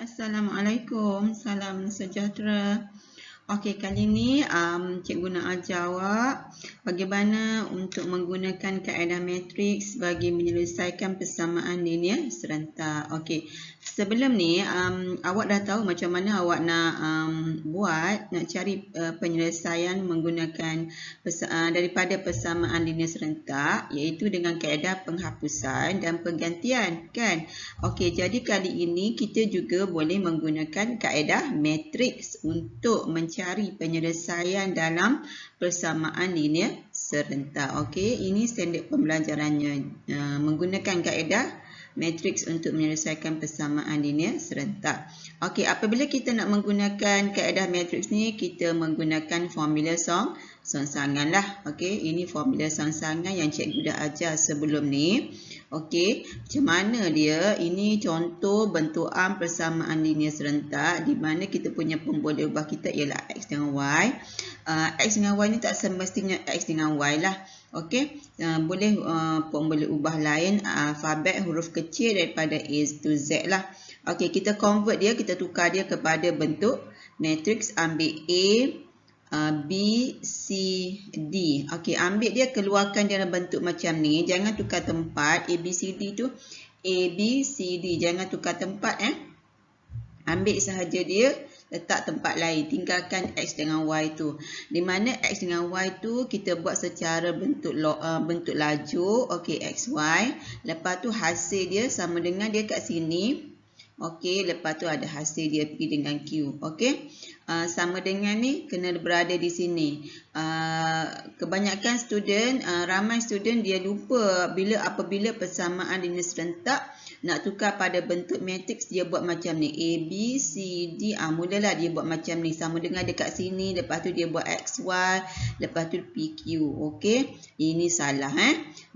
Assalamualaikum, salam sejahtera. Okey, kali ni cikgu nak ajar awak bagaimana untuk menggunakan kaedah matriks bagi menyelesaikan persamaan linear serentak. Okey, sebelum ni awak dah tahu macam mana awak nak nak cari penyelesaian menggunakan daripada persamaan linear serentak, iaitu dengan kaedah penghapusan dan penggantian, kan? Okey, jadi kali ini kita juga boleh menggunakan kaedah matriks untuk mencari penyelesaian dalam persamaan linear serentak. Okey, ini standard pembelajarannya, menggunakan kaedah matriks untuk menyelesaikan persamaan linear serentak. Okey, apabila kita nak menggunakan kaedah matriks ni, kita menggunakan formula songsangan lah. Okey, ini formula songsangan yang cikgu dah ajar sebelum ni. Okey, macam mana dia? Ini contoh bentukan persamaan linear serentak di mana kita punya pemboleh ubah kita ialah X dengan Y. X dengan Y ni tak semestinya X dengan Y lah. Okey, boleh pemboleh ubah lain alfabet huruf kecil daripada A to Z lah. Okey, kita convert dia, kita tukar dia kepada bentuk matriks. Ambil A, B, C, D. Okey, ambil dia, keluarkan dalam bentuk macam ni. Jangan tukar tempat. A, B, C, D tu A, B, C, D. Jangan tukar tempat. Ambil sahaja dia, letak tempat lain. Tinggalkan X dengan Y tu. Di mana X dengan Y tu kita buat secara bentuk laju. Okey, X, Y. Lepas tu hasil dia sama dengan dia kat sini. Okey, lepas tu ada hasil dia pergi dengan Q. Okey, sama dengan ni kena berada di sini. Kebanyakan student, ramai student dia lupa apabila persamaan linear serentak nak tukar pada bentuk matriks, dia buat macam ni. A, B, C, D. Mulalah dia buat macam ni. Sama dengan dekat sini. Lepas tu dia buat X, Y. Lepas tu P, Q. Okey, ini salah.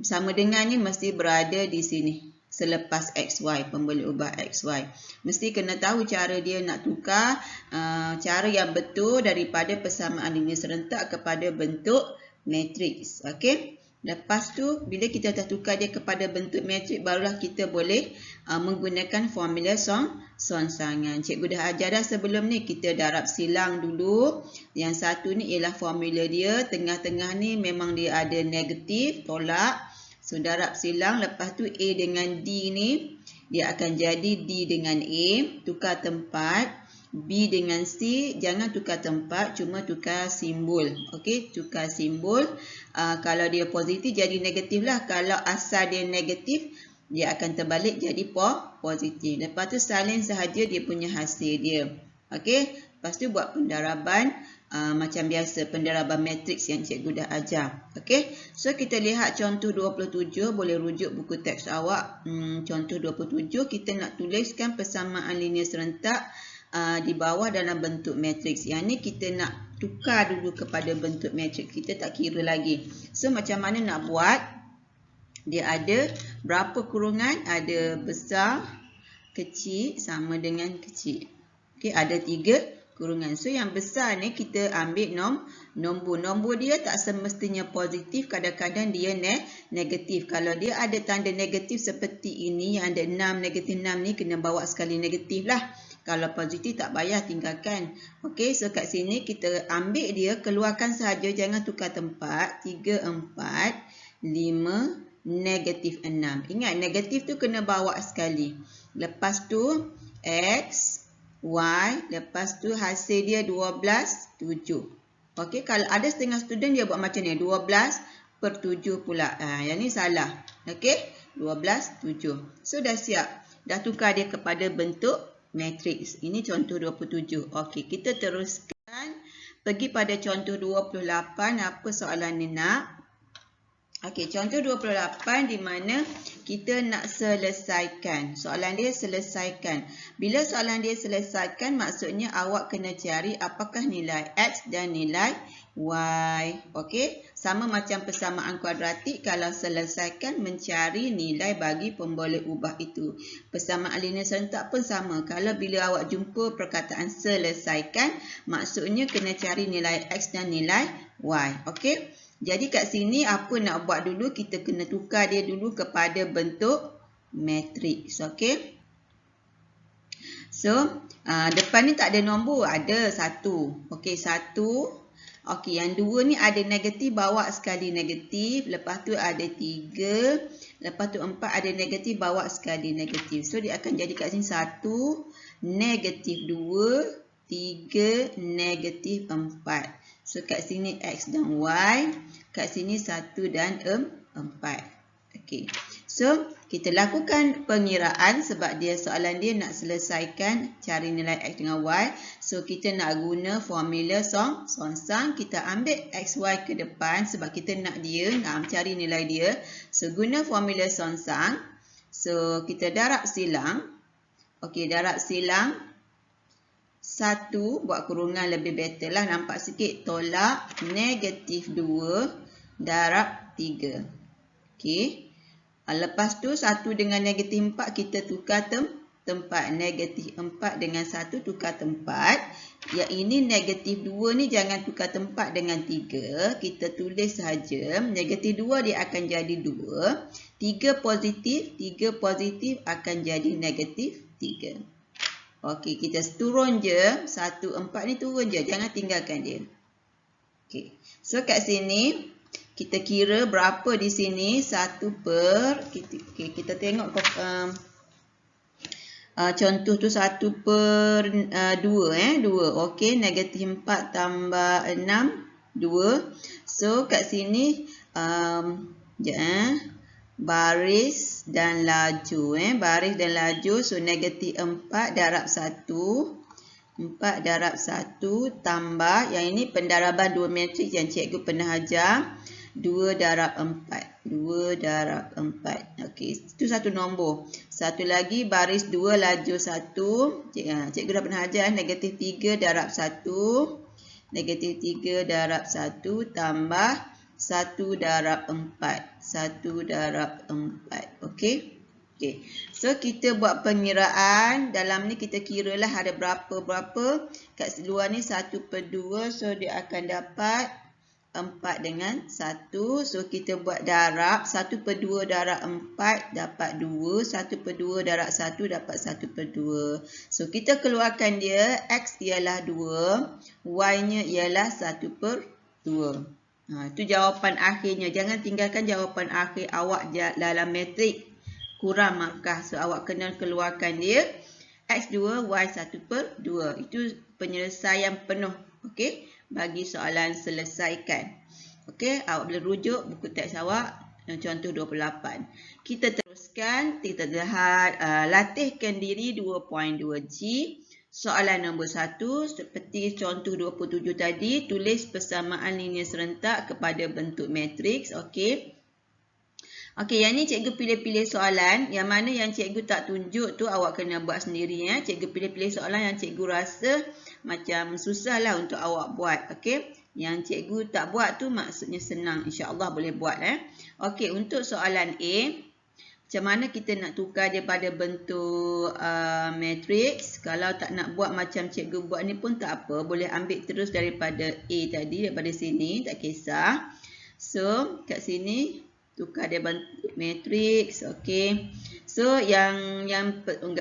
Sama dengan ni mesti berada di sini. Selepas XY, pemboleh ubah XY. Mesti kena tahu cara dia nak tukar, cara yang betul daripada persamaan linear serentak kepada bentuk matriks. Okey. Lepas tu, bila kita dah tukar dia kepada bentuk matriks, barulah kita boleh menggunakan formula songsangan. Cikgu dah ajar dah sebelum ni, kita darab silang dulu. Yang satu ni ialah formula dia, tengah-tengah ni memang dia ada negatif, tolak. So, darab silang, lepas tu A dengan D ni, dia akan jadi D dengan A, tukar tempat. B dengan C, jangan tukar tempat, cuma tukar simbol. Okey, tukar simbol. Kalau dia positif, jadi negatif lah. Kalau asal dia negatif, dia akan terbalik jadi positif. Lepas tu, salin sahaja dia punya hasil dia. Okey, lepas tu buat pendaraban. Macam biasa, pendaraban matriks yang cikgu dah ajar. Okey, so kita lihat contoh 27, boleh rujuk buku teks awak. Contoh 27, kita nak tuliskan persamaan linear serentak di bawah dalam bentuk matriks. Yang ni kita nak tukar dulu kepada bentuk matriks, kita tak kira lagi. So, macam mana nak buat? Dia ada berapa kurungan? Ada besar, kecil, sama dengan kecil. Okey, ada 3 kurungan. So, yang besar ni kita ambil nombor. Nombor dia tak semestinya positif. Kadang-kadang dia negatif. Kalau dia ada tanda negatif seperti ini, yang ada 6, negatif 6 ni, kena bawa sekali negatif lah. Kalau positif tak payah, tinggalkan. Okey, so kat sini kita ambil dia, keluarkan sahaja, jangan tukar tempat. 3, 4, 5, negatif 6. Ingat, negatif tu kena bawa sekali. Lepas tu, X, Y, lepas tu hasil dia 12, 7. Okey, kalau ada setengah student dia buat macam ni, 12/7 pula. Yang ni salah. Okey, 12/7. So, dah siap. Dah tukar dia kepada bentuk matriks. Ini contoh 27. Okey, kita teruskan. Pergi pada contoh 28. Apa soalan ni nak? Okey, contoh 28 di mana kita nak selesaikan. Soalan dia selesaikan. Bila soalan dia selesaikan, maksudnya awak kena cari apakah nilai X dan nilai Y. Okey, sama macam persamaan kuadratik, kalau selesaikan mencari nilai bagi pemboleh ubah itu. Persamaan linear serentak pun sama. Kalau bila awak jumpa perkataan selesaikan, maksudnya kena cari nilai X dan nilai Y. Okey. Jadi kat sini apa nak buat dulu? Kita kena tukar dia dulu kepada bentuk matriks. Okey. So, depan ni tak ada nombor, ada 1. Okey, 1. Okey, yang 2 ni ada negatif, bawa sekali negatif. Lepas tu ada 3. Lepas tu 4 ada negatif, bawa sekali negatif. So, dia akan jadi kat sini 1, negatif 2, 3, negatif 4. So, kat sini X dan Y. Kat sini 1 dan 4. Okey. So, kita lakukan pengiraan sebab soalan dia nak selesaikan cari nilai X dengan Y. So, kita nak guna formula songsang. Kita ambil XY ke depan sebab kita nak cari nilai dia. So, guna formula songsang. So, kita darab silang. Okey, darab silang. 1 buat kurungan lebih better lah. Nampak sikit. Tolak negatif 2 darab 3. Okey. Lepas tu 1 dengan negatif 4 kita tukar tempat. Negatif 4 dengan 1 tukar tempat. Yang ini negatif 2 ni jangan tukar tempat dengan 3. Kita tulis saja. Negatif 2 dia akan jadi 2. 3 positif akan jadi negatif 3. Okey, kita turun je. 1, 4 ni turun je. Jangan tinggalkan dia. Okey. So, kat sini kita kira berapa di sini. 1 per. Kita tengok contoh tu 1 per 2. 2. Okey, negatif 4 tambah 6. 2. So, kat sini baris dan laju. Baris dan laju. So, negatif 4 darab 1. 4 darab 1 tambah. Yang ini pendaraban 2 matriks yang cikgu pernah ajar. 2 darab 4. 2 darab 4. Okey, itu satu nombor. Satu lagi baris 2 laju 1. Cikgu dah pernah ajar. Negatif 3 darab 1. Negatif 3 darab 1 tambah 1 darab 4. 1 darab 4. Okey. Okey. So, kita buat pengiraan. Dalam ni kita kiralah ada berapa. Kat luar ni 1 per 2. So, dia akan dapat 4 dengan 1. So, kita buat darab. 1 per 2 darab 4 dapat 2. 1 per 2 darab 1 dapat 1 per 2. So, kita keluarkan dia. X ialah 2. Y-nya ialah 1 per 2. Itu jawapan akhirnya. Jangan tinggalkan jawapan akhir awak dalam matrik kurang markah. So, awak kena keluarkan dia. X2, Y1 per 2. Itu penyelesaian penuh. Okey. Bagi soalan selesaikan. Okey. Awak boleh rujuk buku teks awak. Contoh 28. Kita teruskan. Kita lihat latihkan diri 2.2G. Soalan nombor 1, seperti contoh 27 tadi, tulis persamaan linear serentak kepada bentuk matriks. Okey. Okey, yang ni cikgu pilih-pilih soalan. Yang mana yang cikgu tak tunjuk tu awak kena buat sendiri. Cikgu pilih-pilih soalan yang cikgu rasa macam susah lah untuk awak buat. Okey. Yang cikgu tak buat tu maksudnya senang. InsyaAllah boleh buat. Okey, untuk soalan A. Macam mana kita nak tukar dia pada bentuk matriks. Kalau tak nak buat macam cikgu buat ni pun tak apa. Boleh ambil terus daripada A tadi. Daripada sini. Tak kisah. So, kat sini tukar dia bentuk matriks. Okey. So, yang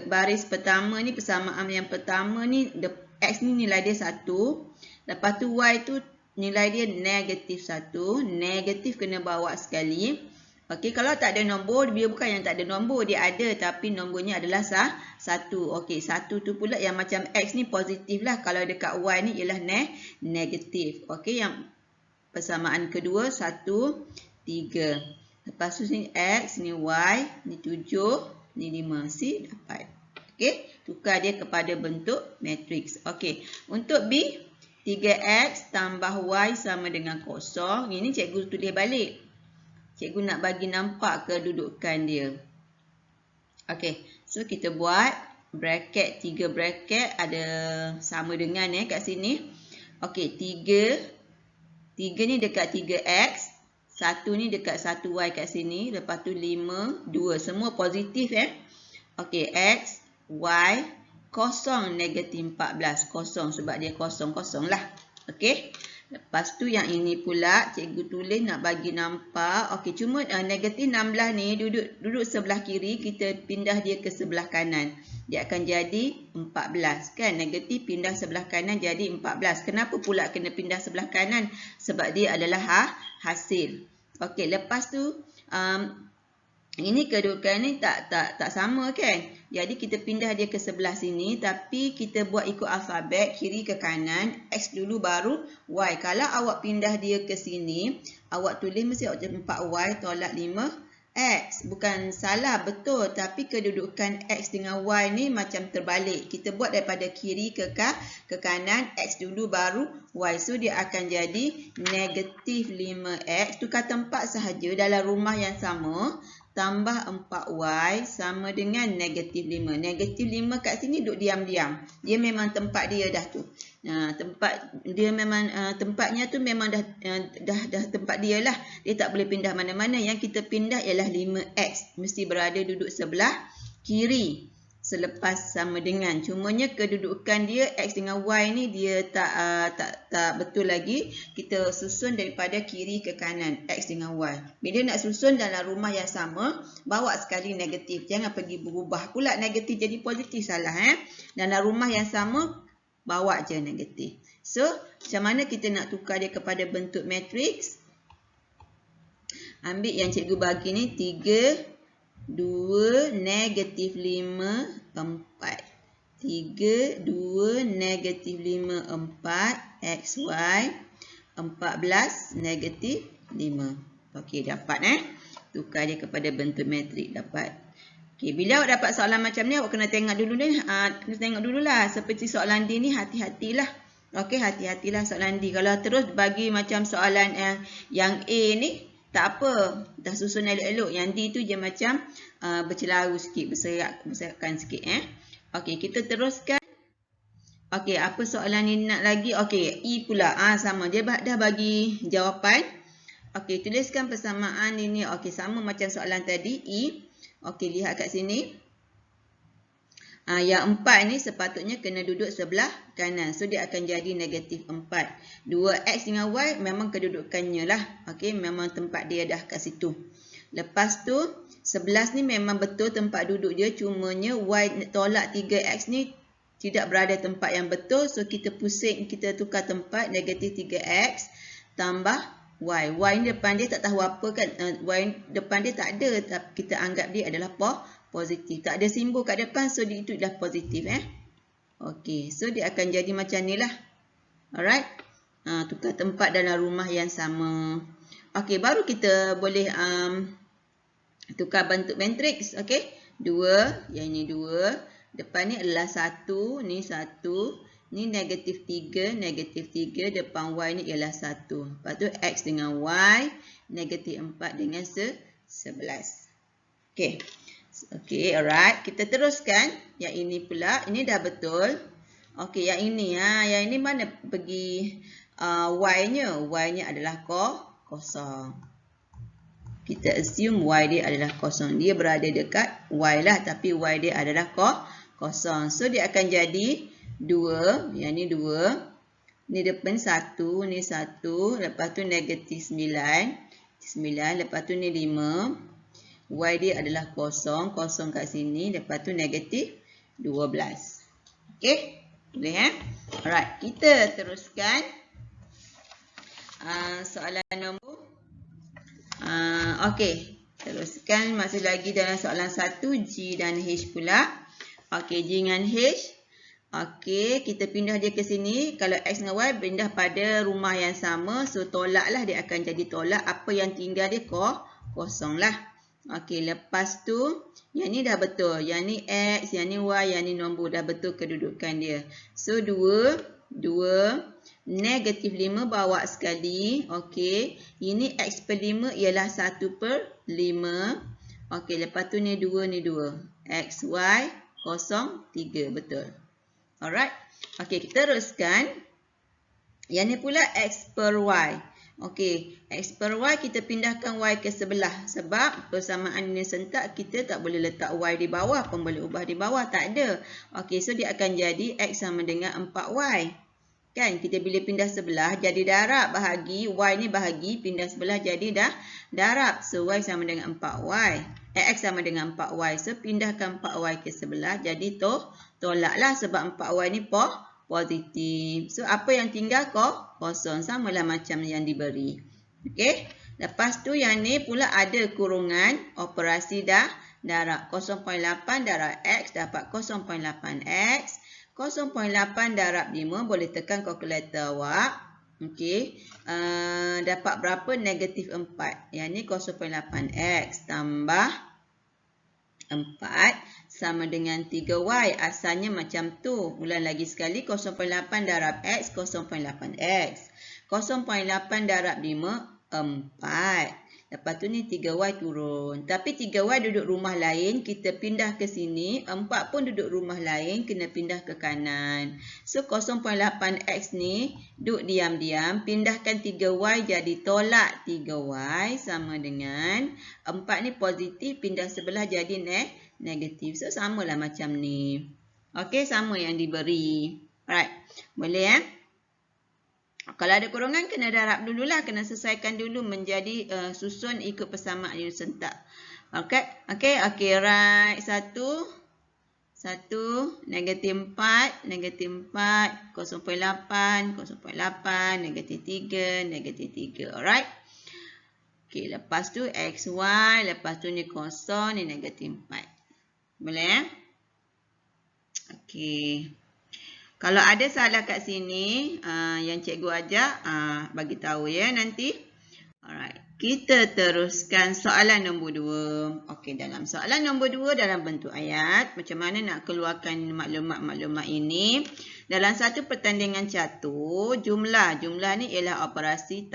baris pertama ni, persamaan yang pertama ni, X ni nilai dia 1. Lepas tu Y tu nilai dia negatif 1. Negatif kena bawa sekali. Okey, kalau tak ada nombor, dia bukan yang tak ada nombor. Dia ada, tapi nombornya adalah 1. Okey, 1 tu pula yang macam X ni positif lah. Kalau dekat Y ni ialah negatif. Okey, yang persamaan kedua, 1, 3. Lepas tu sini X, ni Y, ni 7, ni 5. C dapat. Okey, tukar dia kepada bentuk matriks. Okey, untuk B, 3X tambah Y sama dengan 0. Ini cikgu tulis balik. Cikgu nak bagi nampak kedudukan dia. Okey, so kita buat bracket, 3 bracket ada sama dengan kat sini. Okey, 3 ni dekat 3X, 1 ni dekat 1Y kat sini, lepas tu 5, 2, semua positif Okey, X, Y, 0, negatif 14, 0 sebab dia 0, 0 lah. Okey, Lepas tu yang ini pula cikgu tulis nak bagi nampak. Okey, cuma negatif 16 ni duduk sebelah kiri, kita pindah dia ke sebelah kanan. Dia akan jadi 14 kan? Negatif pindah sebelah kanan jadi 14. Kenapa pula kena pindah sebelah kanan? Sebab dia adalah hasil. Okey, lepas tu ini kedudukan ni tak sama kan? Jadi kita pindah dia ke sebelah sini, tapi kita buat ikut alfabet, kiri ke kanan, X dulu baru Y. Kalau awak pindah dia ke sini, awak tulis mesti 4Y tolak 5X. Bukan salah, betul. Tapi kedudukan X dengan Y ni macam terbalik. Kita buat daripada kiri ke kanan, X dulu baru Y. So dia akan jadi negatif 5X. Tukar tempat sahaja dalam rumah yang sama. Tambah 4Y sama dengan negatif 5. Negatif 5 kat sini duduk diam-diam. Dia memang tempat dia dah tu. Tempatnya tu memang dah tempat dia lah. Dia tak boleh pindah mana-mana. Yang kita pindah ialah 5X. Mesti berada duduk sebelah kiri. Selepas sama dengan. Cumanya kedudukan dia X dengan Y ni dia tak betul lagi. Kita susun daripada kiri ke kanan. X dengan Y. Bila nak susun dalam rumah yang sama, bawa sekali negatif. Jangan pergi berubah pula negatif jadi positif. Salah. Dalam rumah yang sama, bawa je negatif. So, macam mana kita nak tukar dia kepada bentuk matriks? Ambil yang cikgu bagi ni 3, 2, negatif 5, 4. 3, 2, negatif 5, 4, XY, 14, negatif 5. Okey, dapat tukar dia kepada bentuk matrik, dapat. Okey, bila awak dapat soalan macam ni, awak kena tengok dulu ni. Kena tengok dululah. Seperti soalan D ni, hati-hatilah. Okey, hati-hatilah soalan D. Kalau terus bagi macam soalan yang A ni, tak apa, dah susun elok-elok. Yang D tu je macam bercelaru sikit, berserakkan sikit. Okey, kita teruskan. Okey, apa soalan ni nak lagi? Okey, E pula. Sama, dia dah bagi jawapan. Okey, tuliskan persamaan ini. Okey, sama macam soalan tadi, E. Okey, lihat kat sini. Yang 4 ni sepatutnya kena duduk sebelah kanan. So, dia akan jadi negatif 4. 2X dengan Y memang kedudukannya lah. Okey, memang tempat dia dah kat situ. Lepas tu, 11 ni memang betul tempat duduk dia. Cumanya Y tolak 3X ni tidak berada tempat yang betul. So, kita pusing, kita tukar tempat. Negatif 3X tambah Y. Y ni depan dia tak tahu apa kan. Y depan dia tak ada. Tapi kita anggap dia adalah positif. Tak ada simbol kat depan. So, dia itu dah positif. Okey. So, dia akan jadi macam ni lah. Alright. Tukar tempat dalam rumah yang sama. Okey. Baru kita boleh tukar bentuk matriks. Okey. 2. Yang ini 2. Depan ni adalah 1. Ni 1. Ni negatif 3. Negatif 3. Depan Y ni ialah 1. Lepas tu X dengan Y. Negatif 4 dengan 11. Okey. Okey, alright. Kita teruskan. Yang ini pula. Ini dah betul. Okey, yang ini. Yang ini mana pergi Y-nya? Y-nya adalah kosong. Kita assume Y dia adalah kosong. Dia berada dekat Y lah. Tapi Y dia adalah kosong. So, dia akan jadi 2. Yang ni 2. Ni depan 1. Ni 1. Lepas tu negatif 9. 9. Lepas tu ni 5. Y dia adalah kosong. Kosong kat sini. Lepas tu negatif 12. Okey. Boleh Alright. Kita teruskan. Soalan nombor. Okey. Teruskan. Masih lagi dalam soalan 1. G dan H pula. Okey. G dengan H. Okey. Kita pindah dia ke sini. Kalau X dengan Y pindah pada rumah yang sama. So, tolak lah. Dia akan jadi tolak. Apa yang tinggal dia kosong lah. Okey, lepas tu, yang ni dah betul. Yang ni X, yang ni Y, yang ni nombor. Dah betul kedudukan dia. So, 2, negatif 5 bawa sekali. Okey, ini X per 5 ialah 1 per 5. Okey, lepas tu ni 2, ni 2. X, Y, 0, 3. Betul. Alright. Okey, kita teruskan. Yang ni pula X per Y. Okey, X per Y kita pindahkan Y ke sebelah. Sebab persamaan ini sentak, kita tak boleh letak Y di bawah pun boleh ubah di bawah. Tak ada. Okey, so dia akan jadi X sama dengan 4Y. Kan kita bila pindah sebelah jadi darab, bahagi y ni bahagi, pindah sebelah jadi dah darab. So y sama dengan 4y. X sama dengan 4y. So pindahkan 4y ke sebelah jadi tolaklah sebab 4y ni positif. So apa yang tinggal kosong, samalah macam yang diberi. Okey. Lepas tu yang ni pula ada kurungan operasi darab. 0.8 darab x dapat 0.8x. 0.8 darab 5 boleh tekan kalkulator awak. Okey. Dapat berapa? Negatif 4. Yang ni 0.8x tambah 4 sama dengan 3y. Asalnya macam tu. Ulang lagi sekali. 0.8 darab x, 0.8x. 0.8 darab 5, 4. Lepas tu ni 3y turun. Tapi 3y duduk rumah lain. Kita pindah ke sini. 4 pun duduk rumah lain. Kena pindah ke kanan. So 0.8x ni duduk diam-diam. Pindahkan 3y jadi tolak 3y. Sama dengan 4 ni positif. Pindah sebelah jadi negatif. So samalah macam ni. Okey, sama yang diberi. Alright. Boleh Kalau ada kurungan, kena darab dululah. Kena selesaikan dulu menjadi susun ikut persamaan unit sentak. Okey, right. 1, negatif 4, 0.8, negatif 3, negatif 3. Alright. Okey, lepas tu xy, lepas tu ni kosong, ni negatif 4. Boleh Okey. Kalau ada salah kat sini, yang cikgu ajar, bagi tahu ya nanti. Alright. Kita teruskan soalan nombor 2. Okey, dalam soalan nombor 2 dalam bentuk ayat, macam mana nak keluarkan maklumat-maklumat ini? Dalam satu pertandingan catur, jumlah ni ialah operasi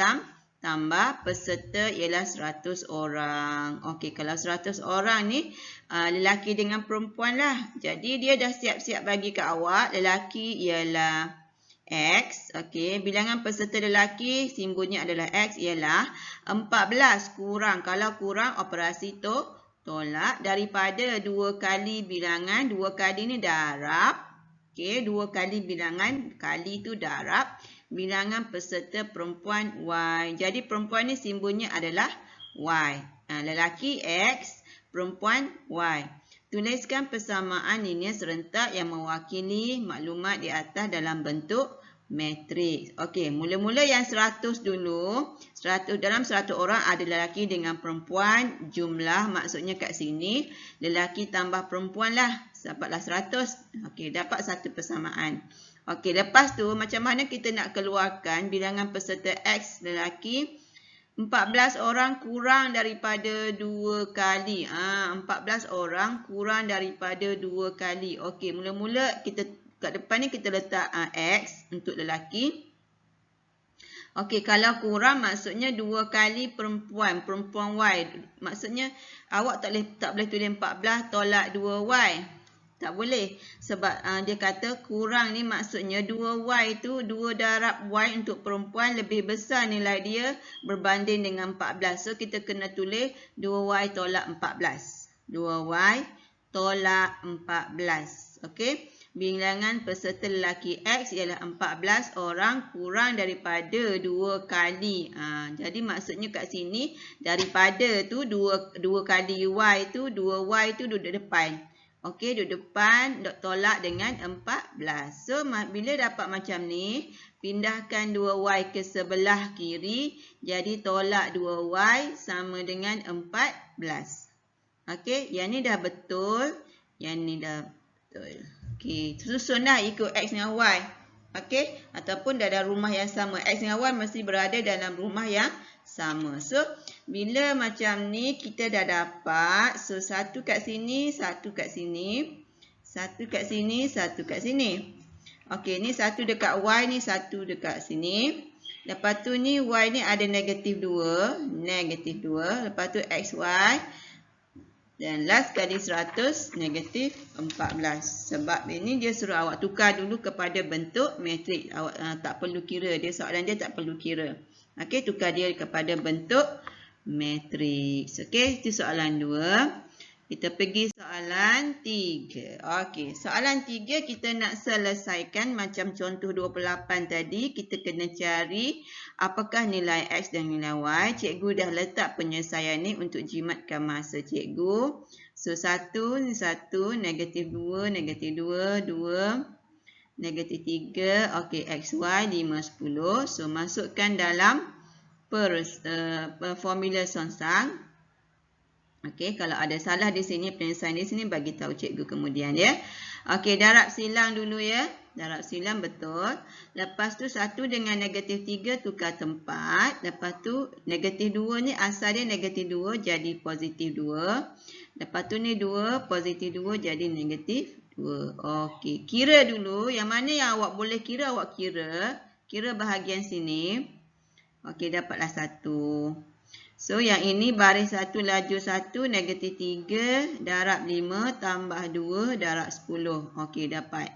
tambah peserta ialah 100 orang. Okey, kalau 100 orang ni lelaki dengan perempuan lah. Jadi dia dah siap-siap bagi ke awak. Lelaki ialah X. Okey, bilangan peserta lelaki simbolnya adalah X ialah 14 kurang. Kalau kurang operasi tolak daripada 2 kali bilangan. 2 kali ni darab. Okey, 2 kali bilangan kali tu darab bilangan peserta perempuan Y. Jadi perempuan ni simbolnya adalah Y. Lelaki X, perempuan Y. Tuliskan persamaan linear serentak yang mewakili maklumat di atas dalam bentuk matriks. Okey, mula-mula yang 100 dulu. 100 dalam 100 orang ada lelaki dengan perempuan. Jumlah maksudnya kat sini lelaki tambah perempuan lah. Dapatlah 100. Okey, dapat satu persamaan. Okey, lepas tu macam mana kita nak keluarkan bilangan peserta X lelaki? 14 orang kurang daripada 2 kali. 14 orang kurang daripada 2 kali. Okey, mula-mula kita kat depan ni kita letak X untuk lelaki. Okey, kalau kurang maksudnya 2 kali perempuan Y. Maksudnya awak tak boleh tulis 14 tolak 2Y. Tak boleh. Sebab dia kata kurang ni maksudnya 2Y tu 2 darab Y untuk perempuan lebih besar nilai dia berbanding dengan 14. So kita kena tulis 2Y tolak 14. 2Y tolak 14. Okey. Bilangan peserta lelaki X ialah 14 orang kurang daripada 2 kali. Jadi maksudnya kat sini daripada tu 2 kali Y tu 2Y tu duduk depan. Okey, duduk depan, tolak dengan 14. So, bila dapat macam ni, pindahkan 2Y ke sebelah kiri. Jadi, tolak 2Y sama dengan 14. Okey, yang ni dah betul. Yang ni dah betul. Okey, susun dah ikut X dengan Y. Okey, ataupun dalam rumah yang sama. X dengan Y mesti berada dalam rumah yang sama. So, bila macam ni kita dah dapat. So, satu kat sini, satu kat sini. Satu kat sini, satu kat sini. Okey, ni satu dekat Y, ni satu dekat sini. Lepas tu ni Y ni ada negatif 2. Negatif 2. Lepas tu XY. Dan last kali 100, negatif 14. Sebab ini dia suruh awak tukar dulu kepada bentuk matriks. Awak tak perlu kira. Soalan dia tak perlu kira. Okey, tukar dia kepada bentuk matriks. Okey, itu soalan 2. Kita pergi soalan 3. Okey, soalan 3 kita nak selesaikan macam contoh 28 tadi. Kita kena cari apakah nilai X dan nilai Y. Cikgu dah letak penyelesaian ni untuk jimatkan masa cikgu. So, 1, negatif 2, negatif 2, 2, negatif 3. Okey, X, Y, 5, 10. So, masukkan dalam formula songsang. Okey, kalau ada salah di sini, penyelesaian di sini, bagi tahu cikgu kemudian ya. Okey, darab silang dulu ya. Darab silang betul. Lepas tu 1 dengan negatif 3 tukar tempat. Lepas tu negatif 2 ni asal dia negatif 2 jadi positif 2. Lepas tu ni 2, positif 2 jadi negatif 2. Okey, kira dulu. Yang mana yang awak boleh kira, awak kira. Kira bahagian sini. Okey, dapatlah 1. So, yang ini baris 1, laju 1, negatif 3, darab 5, tambah 2, darab 10. Okey, dapat.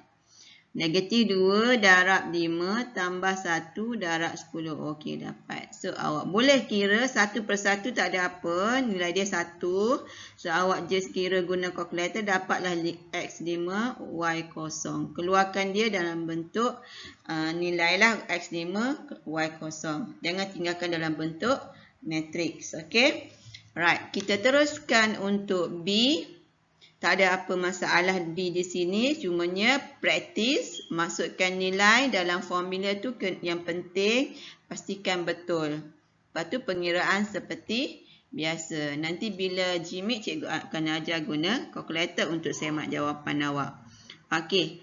Negatif 2, darab 5, tambah 1, darab 10. Okey, dapat. So, awak boleh kira satu persatu tak ada apa. Nilai dia 1. So, awak just kira guna kalkulator, dapatlah X5, Y0. Keluarkan dia dalam bentuk nilailah X5, Y0. Jangan tinggalkan dalam bentuk matrix. Okey. Right, kita teruskan untuk B. Tak ada apa masalah B di sini, cumanya praktis masukkan nilai dalam formula tu yang penting pastikan betul. Lepas tu pengiraan seperti biasa. Nanti bila jimit cikgu akan ajar guna kalkulator untuk semak jawapan awak. Okey.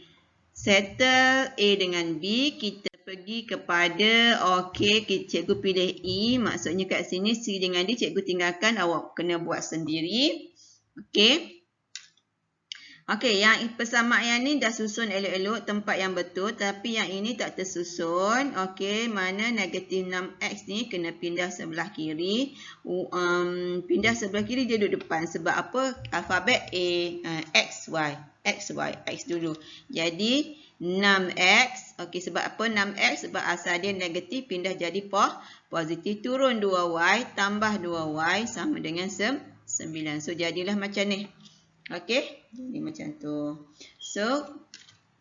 Settle A dengan B, kita pergi kepada, okey, cikgu pilih E, maksudnya kat sini C dengan D cikgu tinggalkan, awak kena buat sendiri. Okey. Okey, yang persamaan ni dah susun elok-elok tempat yang betul, tapi yang ini tak tersusun. Okey, mana negatif 6X ni kena pindah sebelah kiri. Pindah sebelah kiri dia duduk depan. Sebab apa? Alfabet A, X, Y. X, Y, X dulu. Jadi 6X. Okey, sebab apa 6X? Sebab asal dia negatif, pindah jadi positif. Turun 2Y, tambah 2Y sama dengan 9. So, jadilah macam ni. Okey, jadi macam tu. So,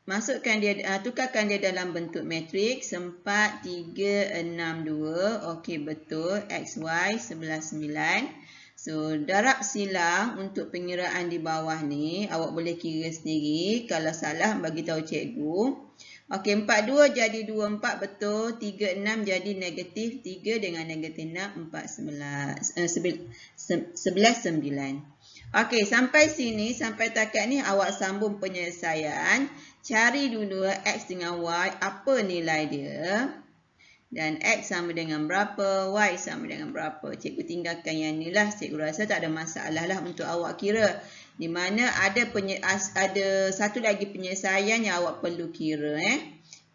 masukkan dia, tukarkan dia dalam bentuk matriks 4, 3, 6, 2. Okey, betul. X, Y, 11, 9. So, darab silang untuk pengiraan di bawah ni, awak boleh kira sendiri. Kalau salah, bagi tahu cikgu. Okey, 4, 2 jadi 2, 4, betul. 3, 6 jadi negatif 3 dengan negatif 6, 4, 11, 9. Okey, sampai sini, sampai takat ni awak sambung penyelesaian. Cari dulu X dengan Y, apa nilai dia. Dan X sama dengan berapa, Y sama dengan berapa. Cikgu tinggalkan yang ni lah. Cikgu rasa tak ada masalah lah untuk awak kira. Di mana ada satu lagi penyelesaian yang awak perlu kira.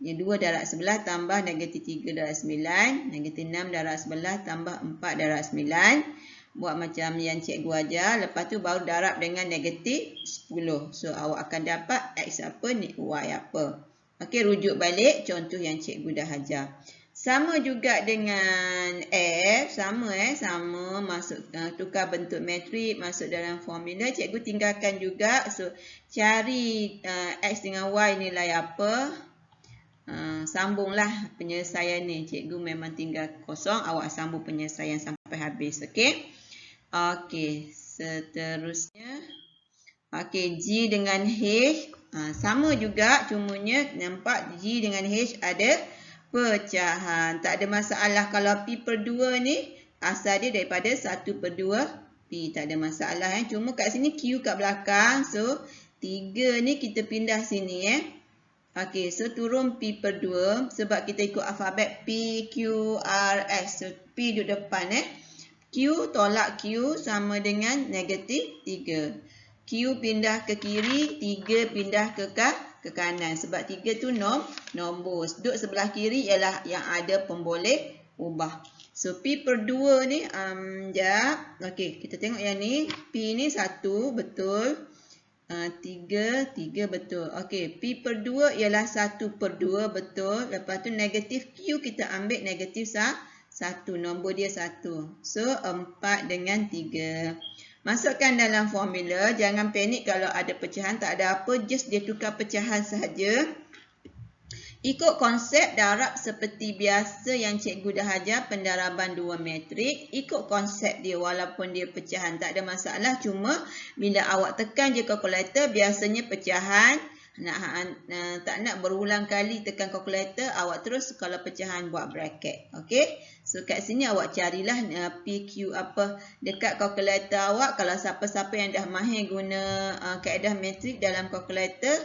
Yang 2 darab 11 tambah negatif 3 darab 9. Negatif 6 darab 11 tambah 4 darab 9. Buat macam yang cikgu ajar. Lepas tu baru darab dengan negatif 10. So, awak akan dapat X apa, Y apa. Okey, rujuk balik contoh yang cikgu dah ajar. Sama juga dengan F. Sama masuk, tukar bentuk matrik, masuk dalam formula. Cikgu tinggalkan juga. So, cari X dengan Y nilai apa. Sambunglah penyelesaian ni. Cikgu memang tinggal kosong. Awak sambung penyelesaian sampai habis. Okey. Okey, seterusnya. Okey, G dengan H. Sama juga, cumanya nampak G dengan H ada pecahan. Tak ada masalah kalau P per 2 ni, asal dia daripada 1 per 2 P. Tak ada masalah. Cuma kat sini Q kat belakang. So, 3 ni kita pindah sini. Okey, so turun P per 2. Sebab kita ikut alfabet P, Q, R, S. So, P duduk depan. Q tolak Q sama dengan negatif 3. Q pindah ke kiri, 3 pindah ke kanan. Sebab 3 tu nombor. Duduk sebelah kiri ialah yang ada pemboleh ubah. So, P per 2 ni, okey, kita tengok yang ni. P ni 1, betul. 3 betul. Okey, P per 2 ialah 1 per 2, betul. Lepas tu negatif Q kita ambil negatif 1. Nombor dia 1. So, 4 dengan 3. Masukkan dalam formula. Jangan panik kalau ada pecahan, tak ada apa. Just dia tukar pecahan sahaja. Ikut konsep darab seperti biasa yang cikgu dah ajar, pendaraban dua matrik. Ikut konsep dia walaupun dia pecahan, tak ada masalah. Cuma bila awak tekan je kalkulator, biasanya pecahan. Tak nak berulang kali tekan kalkulator, awak terus kalau pecahan buat bracket. Okey. So kat sini awak carilah PQ apa dekat kalkulator awak. Kalau siapa-siapa yang dah mahir guna kaedah matrik dalam kalkulator,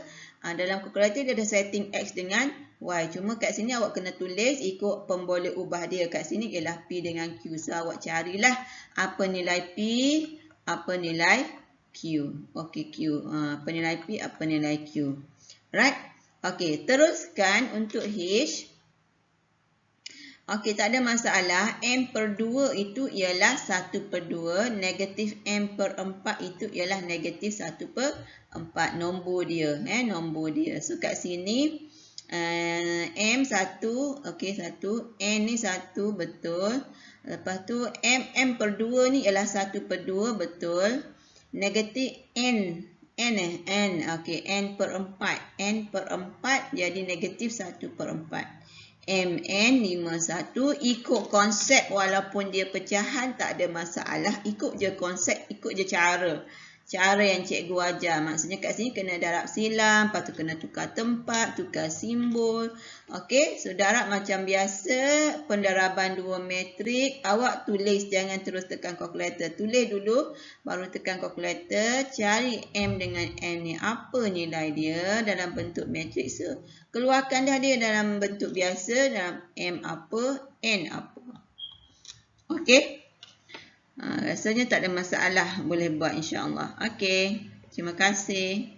dalam kalkulator dia ada setting X dengan Y. Cuma kat sini awak kena tulis ikut pemboleh ubah dia. Kat sini ialah P dengan Q. So awak carilah apa nilai P, apa nilai Q. Okey, Q. Apa nilai P, apa nilai Q. Right? Okey, teruskan untuk H. Okey, tak ada masalah. M per 2 itu ialah 1 per 2. Negatif M per 4 itu ialah negatif 1 per 4. Nombor dia. Nombor dia. So, kat sini, M 1. Okey, 1. N ni 1. Betul. Lepas tu, M per 2 ni ialah 1 per 2. Betul. Negatif N. Okey, N per 4. N per 4 jadi negatif 1 per 4. MN 51. Ikut konsep walaupun dia pecahan tak ada masalah. Ikut je konsep, ikut je cara. Cara yang cikgu ajar. Maksudnya kat sini kena darab silang. Lepas tu kena tukar tempat, tukar simbol. Okey, so darab macam biasa. Pendaraban dua matrik. Awak tulis, jangan terus tekan kalkulator. Tulis dulu, baru tekan kalkulator. Cari M dengan N ni. Apa nilai dia dalam bentuk matrik. So, keluarkan dah dia dalam bentuk biasa. Dalam M apa, N apa. Okey. Rasanya tak ada masalah, boleh buat insya-Allah. Okey, terima kasih.